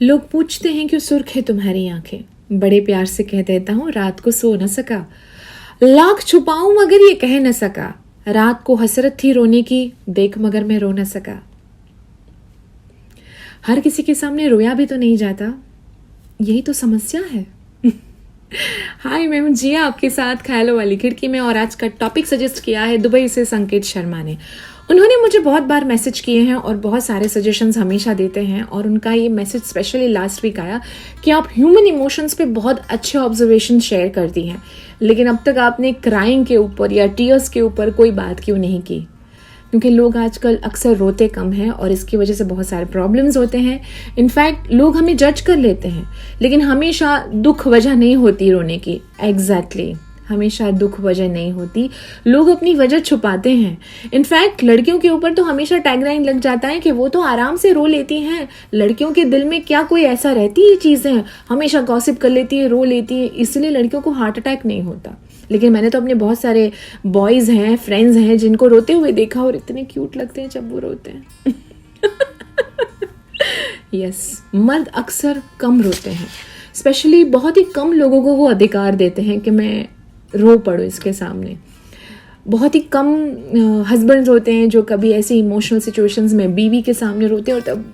लोग पूछते हैं क्यों सुर्ख है तुम्हारी आंखें, बड़े प्यार से कह देता हूँ रात को सो न सका। लाख छुपाऊं मगर ये कह न सका, रात को हसरत थी रोने की, देख मगर मैं रो न सका। हर किसी के सामने रोया भी तो नहीं जाता, यही तो समस्या है। हाय, मैं हूं जिया, आपके साथ ख्यालों वाली खिड़की में। और आज का टॉपिक सजेस्ट किया है दुबई से संकेत शर्मा ने। उन्होंने मुझे बहुत बार मैसेज किए हैं और बहुत सारे सजेशंस हमेशा देते हैं, और उनका ये मैसेज स्पेशली लास्ट वीक आया कि आप ह्यूमन इमोशंस पे बहुत अच्छे ऑब्जर्वेशन शेयर करती हैं, लेकिन अब तक आपने क्राइंग के ऊपर या टीयर्स के ऊपर कोई बात क्यों नहीं की। क्योंकि लोग आजकल अक्सर रोते कम हैं और इसकी वजह से बहुत सारे प्रॉब्लम्स होते हैं। इनफैक्ट लोग हमें जज कर लेते हैं, लेकिन हमेशा दुख वजह नहीं होती रोने की। एग्जैक्टली हमेशा दुख वजह नहीं होती, लोग अपनी वजह छुपाते हैं। इनफैक्ट लड़कियों के ऊपर तो हमेशा टैगलाइन लग जाता है कि वो तो आराम से रो लेती हैं, लड़कियों के दिल में क्या कोई ऐसा रहती है चीज़ें, हमेशा गॉसिप कर लेती है, रो लेती है, इसलिए लड़कियों को हार्ट अटैक नहीं होता। लेकिन मैंने तो अपने बहुत सारे बॉयज़ हैं, फ्रेंड्स हैं, जिनको रोते हुए देखा और इतने क्यूट लगते हैं जब वो रोते हैं। यस, मर्द अक्सर कम रोते हैं, स्पेशली बहुत ही कम लोगों को वो अधिकार देते हैं कि मैं रो पड़ो इसके सामने। बहुत ही कम हस्बैंड्स होते हैं जो कभी ऐसी इमोशनल सिचुएशंस में बीवी के सामने रोते हैं, और तब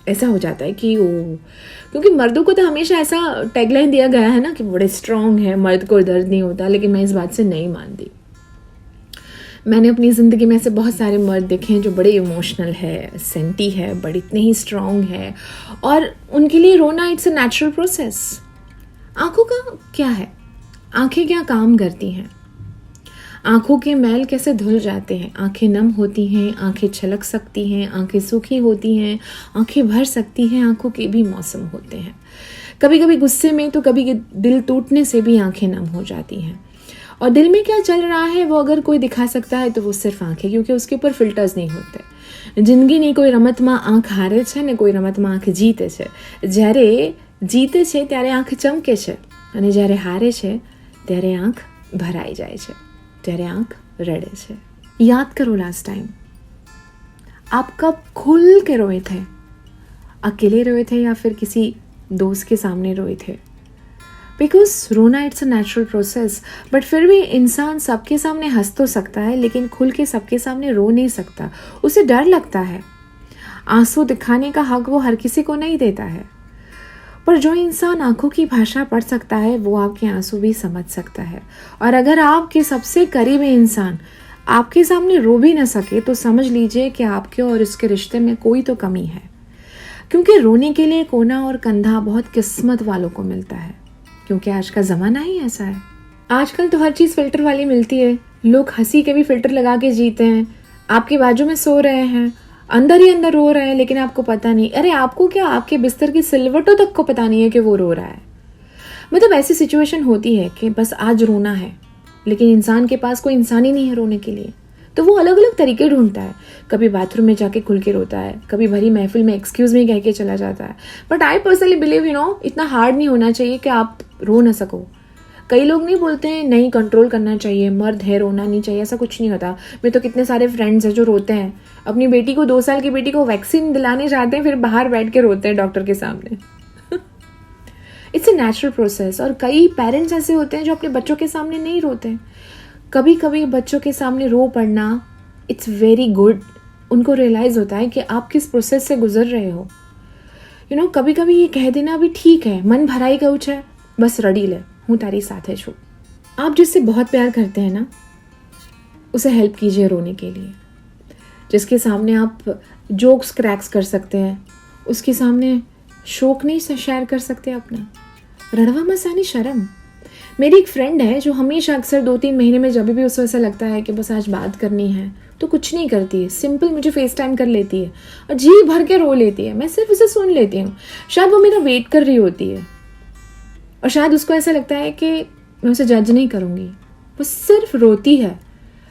ऐसा हो जाता है कि वो, क्योंकि मर्दों को तो हमेशा ऐसा टैगलाइन दिया गया है ना कि बड़े स्ट्रांग है, मर्द को दर्द नहीं होता। लेकिन मैं इस बात से नहीं मानती। मैंने अपनी ज़िंदगी में ऐसे बहुत सारे मर्द देखे हैं जो बड़े इमोशनल है, सेंटी है, बड़े इतने ही स्ट्रांग है, और उनके लिए रोना इट्स अ नेचुरल प्रोसेस। आंखों का क्या है, आंखें क्या काम करती हैं, आंखों के मैल कैसे धुल जाते हैं। आंखें नम होती हैं, आंखें छलक सकती हैं, आंखें सूखी होती हैं, आंखें भर सकती हैं, आंखों के भी मौसम होते हैं। कभी कभी गुस्से में तो कभी दिल टूटने से भी आंखें नम हो जाती हैं। और दिल में क्या चल रहा है वो अगर कोई दिखा सकता है तो वो सिर्फ आंखें, क्योंकि उसके ऊपर फिल्टर्स नहीं होते। जिंदगी नहीं कोई रमतમાં આંખ હારે છે ને કોઈ રમતમાં આંખ જીતે છે। જ્યારે જીતે છે ત્યારે આંખ ચમકે છે, અને જ્યારે હારે છે ત્યારે આંખ ભરાઈ જાય છે, ત્યારે आंख रड़े छे। याद करो लास्ट टाइम आप कब खुल के रोए थे, अकेले रोए थे या फिर किसी दोस्त के सामने रोए थे। बिकॉज रोना it's a natural process, but फिर भी इंसान सबके सामने हंस तो सकता है, लेकिन खुल के सबके सामने रो नहीं सकता। उसे डर लगता है। आंसू दिखाने का हक वो हर किसी को नहीं देता है, पर जो इंसान आंखों की भाषा पढ़ सकता है वो आपके आंसू भी समझ सकता है। और अगर आपके सबसे करीबी इंसान आपके सामने रो भी न सके तो समझ लीजिए कि आपके और इसके रिश्ते में कोई तो कमी है, क्योंकि रोने के लिए कोना और कंधा बहुत किस्मत वालों को मिलता है, क्योंकि आज का ज़माना ही ऐसा है। आजकल तो हर चीज़ फिल्टर वाली मिलती है। लोग हंसी के भी फिल्टर लगा के जीते हैं। आपके बाजू में सो रहे हैं, अंदर ही अंदर रो रहे हैं, लेकिन आपको पता नहीं। अरे आपको क्या, आपके बिस्तर की सिलवटों तक को पता नहीं है कि वो रो रहा है। मतलब ऐसी सिचुएशन होती है कि बस आज रोना है, लेकिन इंसान के पास कोई इंसान ही नहीं है रोने के लिए, तो वो अलग अलग तरीके ढूंढता है। कभी बाथरूम में जाके खुल के रोता है, कभी भरी महफिल में एक्सक्यूज मी कह के चला जाता है। बट आई पर्सनली बिलीव इतना हार्ड नहीं होना चाहिए कि आप रो ना सको। कई लोग नहीं बोलते हैं नहीं कंट्रोल करना चाहिए, मर्द है रोना नहीं चाहिए, ऐसा कुछ नहीं होता। मेरे तो कितने सारे फ्रेंड्स हैं जो रोते हैं, अपनी बेटी को 2 साल की बेटी को वैक्सीन दिलाने जाते हैं, फिर बाहर बैठ के रोते हैं डॉक्टर के सामने। It's a natural process. और कई पेरेंट्स ऐसे होते हैं जो अपने बच्चों के सामने नहीं रोते हैं। कभी कभी बच्चों के सामने रो पड़ना इट्स वेरी गुड। उनको रियलाइज़ होता है कि आप किस प्रोसेस से गुजर रहे हो। कभी कभी ये कह देना भी ठीक है, मन भराई गऊ है, बस रड़ी ले, हूँ तारी साथे छू। आप जिससे बहुत प्यार करते हैं ना, उसे हेल्प कीजिए रोने के लिए। जिसके सामने आप जोक्स क्रैक्स कर सकते हैं, उसके सामने शोक नहीं शेयर कर सकते अपना। रड़वा मसानी शर्म। मेरी एक फ्रेंड है जो हमेशा अक्सर 2-3 महीने में जब भी उसको ऐसा लगता है कि बस आज बात करनी है तो कुछ नहीं करती है, सिंपल मुझे फेस टाइम कर लेती है और जी भर के रो लेती है। मैं सिर्फ उसे सुन लेती हूँ। शायद वो मेरा वेट कर रही होती है, और शायद उसको ऐसा लगता है कि मैं उसे जज नहीं करूँगी। वो सिर्फ रोती है,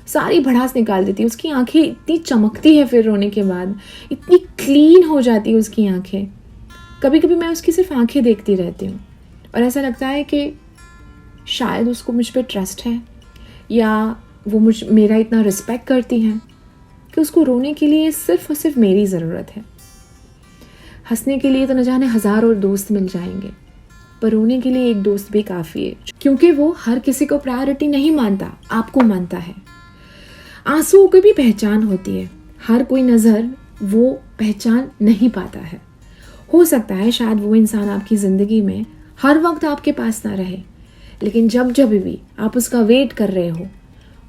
सारी भड़ास निकाल देती है। उसकी आंखें इतनी चमकती है, फिर रोने के बाद इतनी क्लीन हो जाती है उसकी आंखें। कभी कभी मैं उसकी सिर्फ आंखें देखती रहती हूँ और ऐसा लगता है कि शायद उसको मुझ पर ट्रस्ट है, या वो मेरा इतना रिस्पेक्ट करती हैं कि उसको रोने के लिए सिर्फ और सिर्फ मेरी ज़रूरत है। हंसने के लिए तो न जाने हज़ारों दोस्त मिल जाएंगे, पर रोने के लिए एक दोस्त भी काफ़ी है, क्योंकि वो हर किसी को प्रायोरिटी नहीं मानता, आपको मानता है। आंसुओं की भी पहचान होती है, हर कोई नज़र वो पहचान नहीं पाता है। हो सकता है शायद वो इंसान आपकी ज़िंदगी में हर वक्त आपके पास ना रहे, लेकिन जब भी आप उसका वेट कर रहे हो,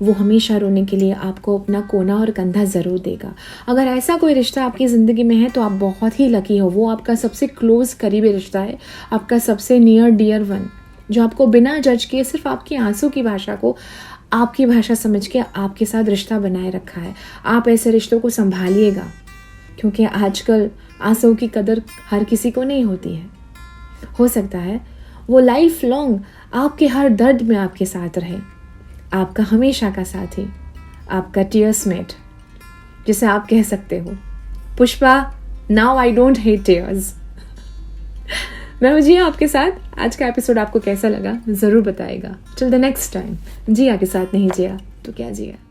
वो हमेशा रोने के लिए आपको अपना कोना और कंधा ज़रूर देगा। अगर ऐसा कोई रिश्ता आपकी ज़िंदगी में है तो आप बहुत ही लकी हो। वो आपका सबसे क्लोज़ करीबी रिश्ता है, आपका सबसे नियर डियर वन, जो आपको बिना जज किए सिर्फ आपकी आंसू की भाषा को आपकी भाषा समझ के आपके साथ रिश्ता बनाए रखा है। आप ऐसे रिश्तों को संभालिएगा, क्योंकि आजकल आंसू की कदर हर किसी को नहीं होती है। हो सकता है वो लाइफ लॉन्ग आपके हर दर्द में आपके साथ रहे, आपका हमेशा का साथी, आपका टीयर्स मेट, जिसे आप कह सकते हो Pushpa now I don't hate tears. मैं हूँ जिया आपके साथ। आज का एपिसोड आपको कैसा लगा ज़रूर बताएगा। टिल द नेक्स्ट टाइम, जिया के साथ नहीं जिया तो क्या जिया।